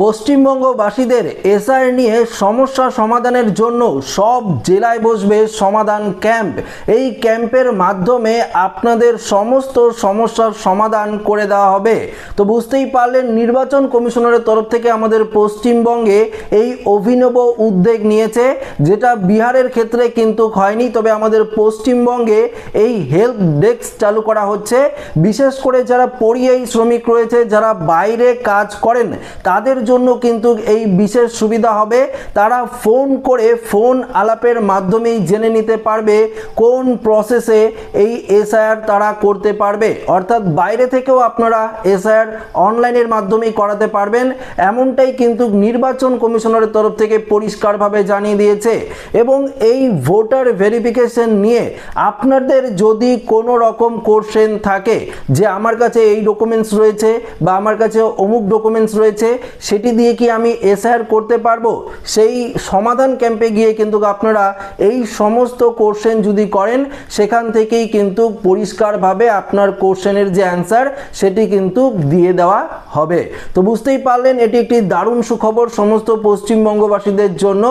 পশ্চিমবঙ্গবাসীদের SIR নিয়ে সমস্যা সমাধানের জন্য সব জেলায় বসবে সমাধান ক্যাম্প। এই ক্যাম্পের মাধ্যমে আপনাদের সমস্ত সমস্যার সমাধান করে দেওয়া হবে। তো বুঝতেই পারলেন, নির্বাচন কমিশনারের তরফ থেকে আমাদের পশ্চিমবঙ্গে এই অভিনব উদ্যোগ নিয়েছে, যেটা বিহারের ক্ষেত্রে কিন্তু হয়নি। তবে আমাদের পশ্চিমবঙ্গে এই হেল্প ডেস্ক চালু করা হচ্ছে। বিশেষ করে যারা পরিযায়ী শ্রমিক রয়েছে, যারা বাইরে কাজ করেন, তাদের জন্য কিন্তু এই বিশেষ সুবিধা হবে। তারা ফোন করে ফোন আলাপের মাধ্যমেই জেনে নিতে পারবে কোন প্রসেসে এই এসআইআর তারা করতে পারবে। অর্থাৎ বাইরে থেকেও আপনারা এসআইআর অনলাইনের মাধ্যমেই করাতে পারবেন, এমনটাই কিন্তু নির্বাচন কমিশনারের তরফ থেকে পরিষ্কারভাবে জানিয়ে দিয়েছে। এবং এই ভোটার ভেরিফিকেশন নিয়ে আপনাদের যদি কোনো রকম কোশ্চেন থাকে যে আমার কাছে এই ডকুমেন্টস রয়েছে বা আমার কাছে অমুক ডকুমেন্টস রয়েছে, সেটি দিয়ে কি আমি এসআইআর করতে পারবো, সেই সমাধান ক্যাম্পে গিয়ে কিন্তু আপনারা এই সমস্ত কোশ্চেন যদি করেন, সেখান থেকেই কিন্তু পরিষ্কারভাবে আপনার কোশ্চেনের যে অ্যান্সার সেটি কিন্তু দিয়ে দেওয়া হবে। তো বুঝতেই পারলেন, এটি একটি দারুণ সুখবর সমস্ত পশ্চিমবঙ্গবাসীদের জন্য।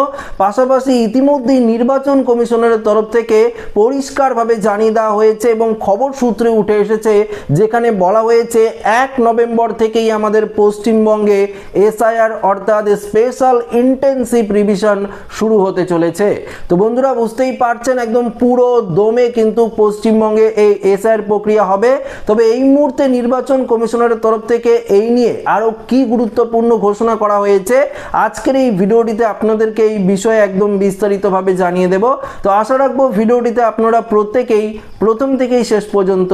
পাশাপাশি ইতিমধ্যেই নির্বাচন কমিশনারের তরফ থেকে পরিষ্কারভাবে জানিয়ে দেওয়া হয়েছে এবং খবর সূত্রে উঠে এসেছে, যেখানে বলা হয়েছে 1 নভেম্বর থেকেই আমাদের পশ্চিমবঙ্গে এসআইআর অর্থাৎ স্পেশাল ইন্টেন্সিভ রিভিশন শুরু হতে চলেছে। তো বন্ধুরা, বুঝতেই পারছেন একদম পুরো দমে কিন্তু পশ্চিমবঙ্গে এই এসআইআর প্রক্রিয়া হবে। তবে এই মুহূর্তে নির্বাচন কমিশনারের তরফ থেকে এই নিয়ে আরো কি গুরুত্বপূর্ণ ঘোষণা করা হয়েছে, আজকের এই ভিডিওটিতে আপনাদেরকে এই বিষয়ে একদম বিস্তারিতভাবে জানিয়ে দেব। তো আশা রাখবো ভিডিওটিতে আপনারা প্রত্যেকেই প্রথম থেকেই শেষ পর্যন্ত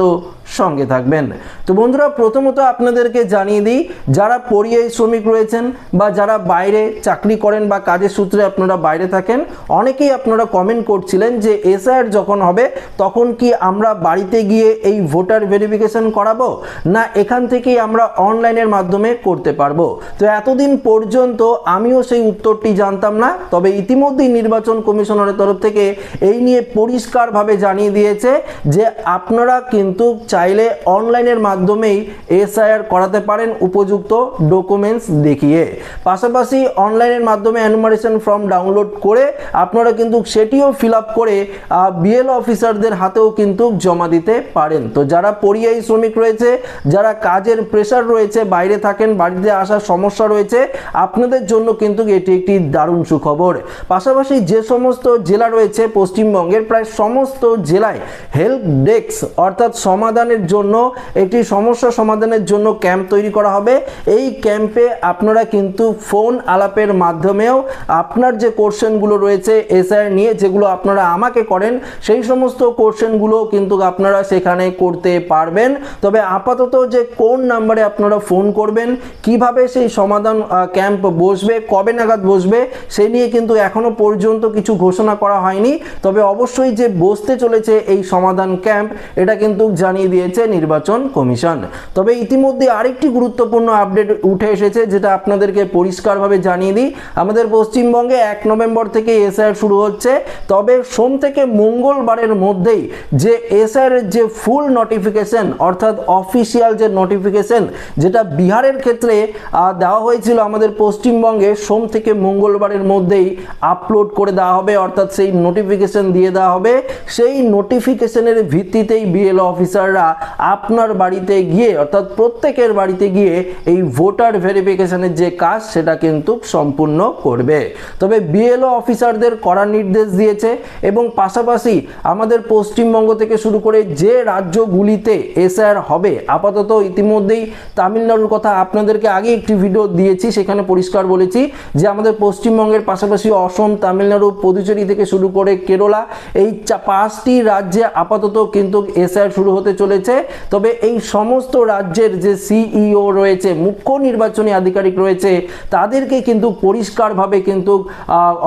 সঙ্গে থাকবেন। তো বন্ধুরা, প্রথমত আপনাদেরকে জানিয়ে দিই, যারা পরিযায়ী শ্রমিক রয়েছেন বা যারা বাইরে চাকরি করেন বা কাজের সূত্রে আপনারা বাইরে থাকেন, অনেকেই আপনারা কমেন্ট করছিলেন যে এসআইআর যখন হবে তখন কি আমরা বাড়িতে গিয়ে এই ভোটার ভেরিফিকেশন করাবো, না এখান থেকেই আমরা অনলাইনের মাধ্যমে করতে পারবো। তো এতদিন পর্যন্ত আমিও সেই উত্তরটি জানতাম না। তবে ইতিমধ্যেই নির্বাচন কমিশনারের তরফ থেকে এই নিয়ে পরিষ্কারভাবে জানিয়ে দিয়েছে যে আপনারা কিন্তু চাইলে অনলাইনের মাধ্যমেই এসআইআর করাতে পারেন উপযুক্ত ডকুমেন্টস দেখিয়ে। পাশাপাশি অনলাইনের মাধ্যমে এনুমারেশন ফর্ম ডাউনলোড করে আপনারা কিন্তু সেটিও ফিল আপ করে বিএলও অফিসারদের হাতেও কিন্তু জমা দিতে পারেন। তো যারা পরিযায়ী শ্রমিক রয়েছে, যারা কাজের প্রেশার রয়েছে, বাইরে থাকেন, বাড়িতে আসার সমস্যা রয়েছে, আপনাদের জন্য কিন্তু এটি একটি দারুণ সুখবর। পাশাপাশি যে সমস্ত জেলা রয়েছে পশ্চিমবঙ্গের, প্রায় সমস্ত জেলায় হেল্প ডেস্ক অর্থাৎ সমাধানের জন্য একটি সমস্যা সমাধানের জন্য ক্যাম্প তৈরি করা হবে। এই ক্যাম্পে আপনারা কিন্তু ফোন আলাপের মাধ্যমেও আপনার যে কোশ্চেনগুলো রয়েছে এসআইআর নিয়ে, যেগুলো আপনারা আমাকে করেন, সেই সমস্ত কোশ্চেনগুলো কিন্তু আপনারা সেখানে করতে পারবেন। তবে আপাতত যে কোন নাম্বারে আপনারা ফোন করবেন, কিভাবে সেই সমাধান ক্যাম্প বসবে, কবে নাগাদ বসবে, সেই নিয়ে কিন্তু এখনো পর্যন্ত কিছু ঘোষণা করা হয়নি। তবে অবশ্যই যে বসতে চলেছে এই সমাধান ক্যাম্প, এটা কিন্তু জানিয়ে দিয়েছে নির্বাচন কমিশন। তবে ইতিমধ্যে আরেকটি গুরুত্বপূর্ণ আপডেট উঠে এসেছে, যেটা আপনাদেরকে পরিষ্কারভাবে জানিয়ে দিই। আমাদের পশ্চিমবঙ্গে 1 নভেম্বর থেকে এসআইআর শুরু হচ্ছে। তবে সোম থেকে মঙ্গলবারের মধ্যেই যে এসআইআর যে ফুল নোটিফিকেশন অর্থাৎ অফিসিয়াল যে নোটিফিকেশন, যেটা বিহারের ক্ষেত্রে দেওয়া হয়েছিল, আমাদের পশ্চিমবঙ্গে সোম থেকে মঙ্গলবারের মধ্যেই আপলোড করে দেওয়া হবে, অর্থাৎ সেই নোটিফিকেশন দিয়ে দেওয়া হবে। সেই নোটিফিকেশনের ভিত্তিতেই বিএলও অফিসাররা আপনার বাড়িতে গিয়ে অর্থাৎ প্রত্যেকের বাড়িতে গিয়ে এই ভোটার ভেরিফিকেশনের যে কাজ সেটা কিন্তু সম্পূর্ণ করবে। তবে বিএলও অফিসারদের কড়া নির্দেশ দিয়েছে এবং পাশাপাশি আমাদের পশ্চিমবঙ্গ থেকে শুরু করে যে রাজ্যগুলিতে এসআইআর হবে, আপাতত ইতিমধ্যেই তামিলনাড়ুর কথা আপনাদেরকে আগে একটি ভিডিও দিয়েছি, সেখানে পরিষ্কার বলেছি যে আমাদের পশ্চিমবঙ্গের পাশাপাশি অসম, তামিলনাড়ু, পুদুচেরি থেকে শুরু করে কেরলা, এই 5টি রাজ্যে আপাতত কিন্তু এসআইআর শুরু হতে চলেছে। তবে এই সমস্ত রাজ্যের যে সিইও রয়েছে, মুখ্য নির্বাচনী আধিকারিক রয়েছে, তাদেরকে কিন্তু পরিষ্কারভাবে কিন্তু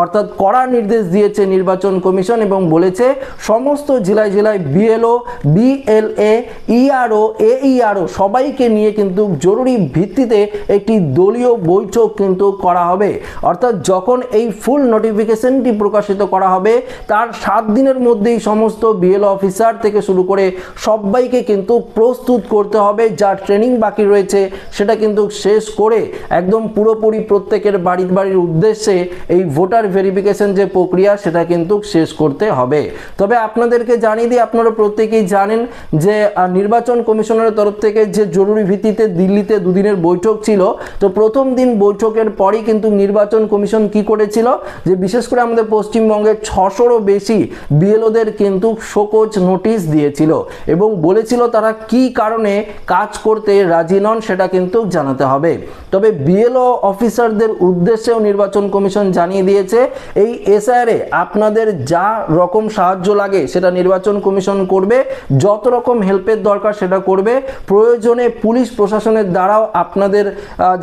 অর্থাৎ কড়া নির্দেশ দিয়েছে নির্বাচন কমিশন এবং বলেছে সমস্ত জেলায় জেলায় বিএলও, বিএলএ, ইআরও, এইআরও সবাইকে নিয়ে কিন্তু জরুরি ভিত্তিতে একটি দলীয় বৈঠক কিন্তু করা হবে। অর্থাৎ যখন এই ফুল নোটিফিকেশনটি প্রকাশিত করা হবে, তার 7 দিনের মধ্যেই সমস্ত বিএলও অফিসার থেকে শুরু করে সবাইকে আপনাদেরকে কিন্তু প্রস্তুত করতে হবে, যা ট্রেনিং বাকি রয়েছে সেটা কিন্তু শেষ করে একদম পুরোপুরি প্রত্যেকের বাড়ির উদ্দেশ্যে এই ভোটার ভেরিফিকেশন যে প্রক্রিয়া সেটা কিন্তু শেষ করতে হবে। তবে আপনাদেরকে জানিয়ে দিই, আপনারা প্রত্যেকেই জানেন যে নির্বাচন কমিশনের তরফ থেকে যে জরুরি ভিত্তিতে দিল্লিতে দুদিনের বৈঠক ছিল, তো প্রথম দিন বৈঠকের পরই কিন্তু নির্বাচন কমিশন কি করেছিল যে বিশেষ করে আমাদের পশ্চিমবঙ্গের 600রও বেশি বিএলওদের কিন্তু শোকজ নোটিশ দিয়েছিল এবং বলেছিল তারা কি কারণে কাজ করতে রাজি নন সেটা কিন্তু জানাতে হবে। তবে বিএলও অফিসারদের উদ্দেশ্যেও নির্বাচন কমিশন জানিয়ে দিয়েছে এই এসআইআরে আপনাদের যা রকম সাহায্য লাগে সেটা নির্বাচন কমিশন করবে, যত রকম হেল্পের দরকার সেটা করবে, প্রয়োজনে পুলিশ প্রশাসনের দ্বারাও আপনাদের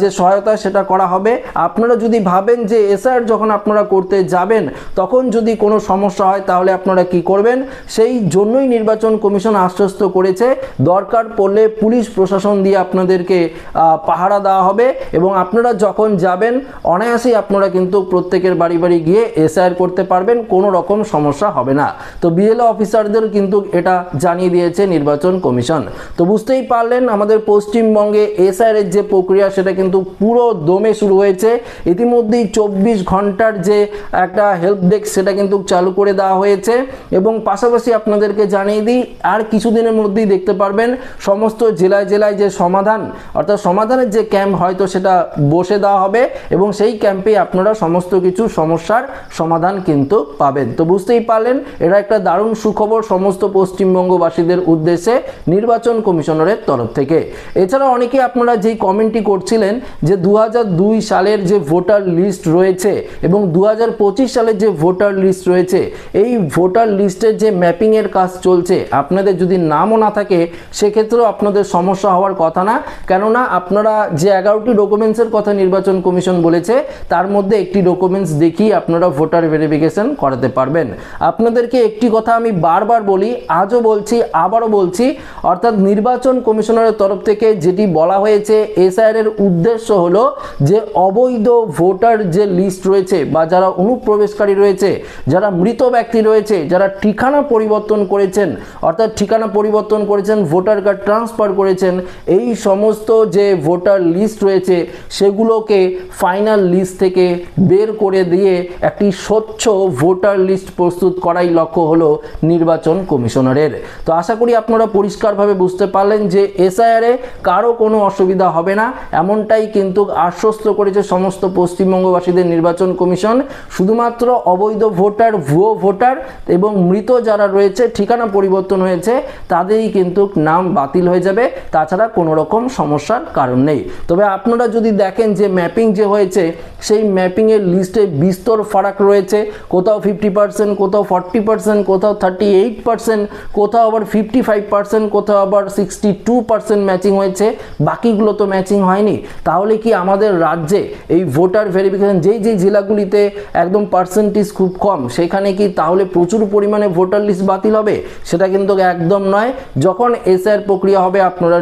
যে সহায়তা সেটা করা হবে। আপনারা যদি ভাবেন যে এসআইআর যখন আপনারা করতে যাবেন তখন যদি কোনো সমস্যা হয় তাহলে আপনারা কি করবেন, সেই জন্যই নির্বাচন কমিশন আশ্বস্ত করেছে দরকার পড়লে পুলিশ প্রশাসন দিয়ে আপনাদেরকে পাহারা দেওয়া হবে এবং আপনারা যখন যাবেন অনায়াসেই আপনারা কিন্তু প্রত্যেকের বাড়ি গিয়ে এসআইআর করতে পারবেন, কোনো রকম সমস্যা হবে না। তো বিএলও অফিসারদের কিন্তু এটা জানিয়ে দিয়েছে নির্বাচন কমিশন। তো বুঝতেই পারলেন আমাদের পশ্চিমবঙ্গে এসআইআর এর যে প্রক্রিয়া সেটা কিন্তু পুরো দমে শুরু হয়েছে। ইতিমধ্যেই 24 ঘন্টার যে একটা হেল্প ডেস্ক সেটা কিন্তু চালু করে দেওয়া হয়েছে এবং পাশাপাশি আপনাদেরকে জানিয়ে দিই আর কিছুদিনের মধ্যেই দেখতে পারবেন সমস্ত জেলায় যে সমাধান অর্থাৎ সমাধানের যে ক্যাম্প হয়তো সেটা বসে দেওয়া হবে এবং সেই ক্যাম্পে আপনারা সমস্ত কিছু সমস্যার সমাধান কিন্তু পাবেন। তো বুঝতেই পারলেন এটা একটা দারুণ সুখবর সমস্ত পশ্চিমবঙ্গবাসীদের উদ্দেশ্যে নির্বাচন কমিশনারের তরফ থেকে। এছাড়া অনেকে আপনারা যেই কমেন্টটি করছিলেন যে 2002 সালের যে ভোটার লিস্ট রয়েছে এবং 2025 সালের যে ভোটার লিস্ট রয়েছে, এই ভোটার লিস্টের যে ম্যাপিংয়ের কাজ চলছে, আপনাদের যদি নামও না থাকে সেক্ষেত্রেও আপনাদের সমস্যা হওয়ার কথা না, কেননা আপনারা যে 11টি ডকুমেন্টসের কথা নির্বাচন কমিশন বলেছে তার মধ্যে একটি ডকুমেন্টস দেখিয়ে আপনারা ভোটার ভেরিফিকেশন করাতে পারবেন। আপনাদেরকে একটি কথা আমি বারবার বলি, আজও বলছি আবারও বলছি, অর্থাৎ নির্বাচন কমিশনারের তরফ থেকে যেটি বলা হয়েছে এসআইআর এর উদ্দেশ্য হলো যে অবৈধ ভোটার যে লিস্ট রয়েছে বা যারা অনুপ্রবেশকারী রয়েছে, যারা মৃত ব্যক্তি রয়েছে, যারা ঠিকানা পরিবর্তন করেছেন অর্থাৎ ঠিকানা পরিবর্তন করেছেন, ভোটার কার্ড ট্রান্সফার করেছেন, এই সমস্ত যে ভোটার লিস্ট রয়েছে সেগুলোকে ফাইনাল লিস্ট থেকে বের করে দিয়ে একটি স্বচ্ছ ভোটার লিস্ট প্রস্তুত করাই লক্ষ্য হলো নির্বাচন কমিশনারের। তো আশা করি আপনারা পরিষ্কারভাবে বুঝতে পারলেন যে এসআইআরে কারো কোনো অসুবিধা হবে না, এমনটাই কিন্তু আশ্বস্ত করেছে সমস্ত পশ্চিমবঙ্গবাসীদের নির্বাচন কমিশন। শুধুমাত্র অবৈধ ভোটার, ভুয়ো ভোটার এবং মৃত যারা রয়েছে, ঠিকানা পরিবর্তন হয়েছে, তাদেরই কিন্তু নাম বাতিল হয়ে যাবে, তাছাড়া কোনো রকম সমস্যার কারণ নেই। তবে আপনারা যদি দেখেন যে ম্যাপিং যে হয়েছে সেই ম্যাপিংয়ের লিস্টে বিস্তর ফারাক রয়েছে, কোথাও 50%, কোথাও 40%, কোথাও 38%, কোথাও আবার 55%, কোথাও আবার 62% ম্যাচিং হয়েছে, বাকিগুলো তো ম্যাচিং হয়নি। তাহলে কি আমাদের রাজ্যে এই ভোটার ভেরিফিকেশন যেই জেলাগুলিতে একদম পার্সেন্টেজ খুব কম সেখানে কি তাহলে প্রচুর পরিমাণে ভোটার লিস্ট বাতিল হবে? সেটা কিন্তু একদম নয়। যখন এসআইআর প্রক্রিয়া হবে আপনারা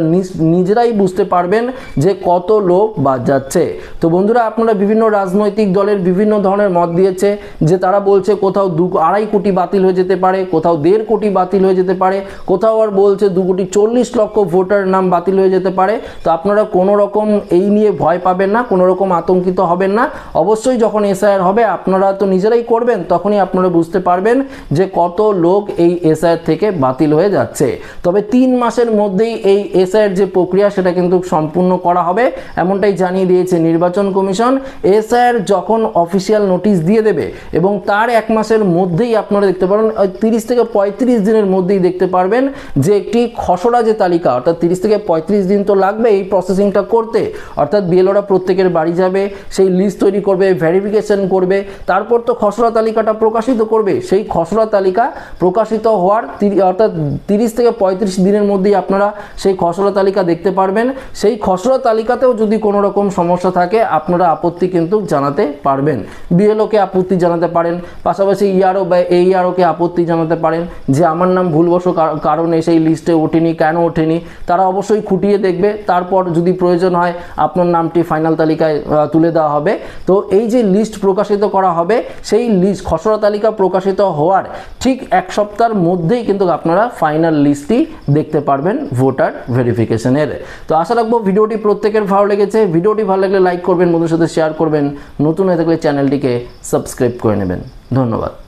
নিজেরাই বুঝতে পারবেন যে কত লোক বাদ যাচ্ছে। তো বন্ধুরা, আপনারা বিভিন্ন রাজনৈতিক দলের বিভিন্ন ধরনের মত দিয়েছে যে তারা বলছে কোথাও 2.5 কোটি বাতিল হয়ে যেতে পারে, কোথাও 1.5 কোটি বাতিল হয়ে যেতে পারে, কোথাও আর বলছে 2,40,00,000 ভোটার নাম বাতিল হয়ে যেতে পারে। তো আপনারা কোনো রকম এই নিয়ে ভয় পাবেন না, কোনো রকম আতঙ্কিত হবেন না। অবশ্যই যখন এসআইআর হবে আপনারা তো নিজেরাই করবেন, তখনই আপনারা বুঝতে পারবেন যে কত লোক এই এসআইআর থেকে বাতিল হয়ে যাচ্ছে। তবে 3 মাসের মধ্যেই এই এসআইআর যে প্রক্রিয়া সেটা কিন্তু সম্পূর্ণ করা হবে, এমনটাই জানিয়ে দিয়েছে নির্বাচন কমিশন। এসআইআর যখন অফিসিয়াল নোটিশ দিয়ে দেবে এবং তার 1 মাসের মধ্যেই আপনারা দেখতে পারেন 30 থেকে 35 দিনের মধ্যেই দেখতে পারবেন যে একটি খসড়া যে তালিকা, অর্থাৎ 30 থেকে 35 দিন তো লাগবে এই প্রসেসিংটা করতে, অর্থাৎ বিএলওরা প্রত্যেকের বাড়ি যাবে, সেই লিস্ট তৈরি করবে, ভেরিফিকেশন করবে, তারপর তো খসড়া তালিকাটা প্রকাশিত করবে। সেই খসড়া তালিকা প্রকাশিত হওয়ার অর্থাৎ 30 থেকে 35 দিনের মধ্যেই আপনারা সেই খসড়া তালিকা দেখতে পারবেন। সেই খসড়া তালিকাতেও যদি কোনো রকম সমস্যা থাকে আপনারা আপত্তি কিন্তু জানাতে পারবেন, বিএলওকে আপত্তি জানাতে পারেন, পাশাপাশি ইআরও বা এইআরওকে আপত্তি জানাতে পারেন যে আমার নাম ভুলবশ কারণে সেই লিস্টে ওঠেনি, কেন ওঠেনি, তারা অবশ্যই খুঁটিয়ে দেখবে, তারপর যদি প্রয়োজন হয় আপনার নামটি ফাইনাল তালিকায় তুলে দেওয়া হবে। তো এই যে লিস্ট প্রকাশিত করা হবে, সেই লিস্ট খসড়া তালিকা প্রকাশিত হওয়ার ঠিক 1 সপ্তাহের মধ্যেই কিন্তু আপনারা ফাইনাল লিস্টটি দেখতে পারবেন ভোটার ভেরিফিকেশনের। তো আশা রাখবো ভিডিওটি প্রত্যেকের ভালো লেগেছে। ভিডিওটি ভালো লাগলে লাইক করবেন, বন্ধুদের সাথে শেয়ার করবেন, নতুন হয়ে থাকলে চ্যানেলটিকে সাবস্ক্রাইব করে নেবেন। ধন্যবাদ।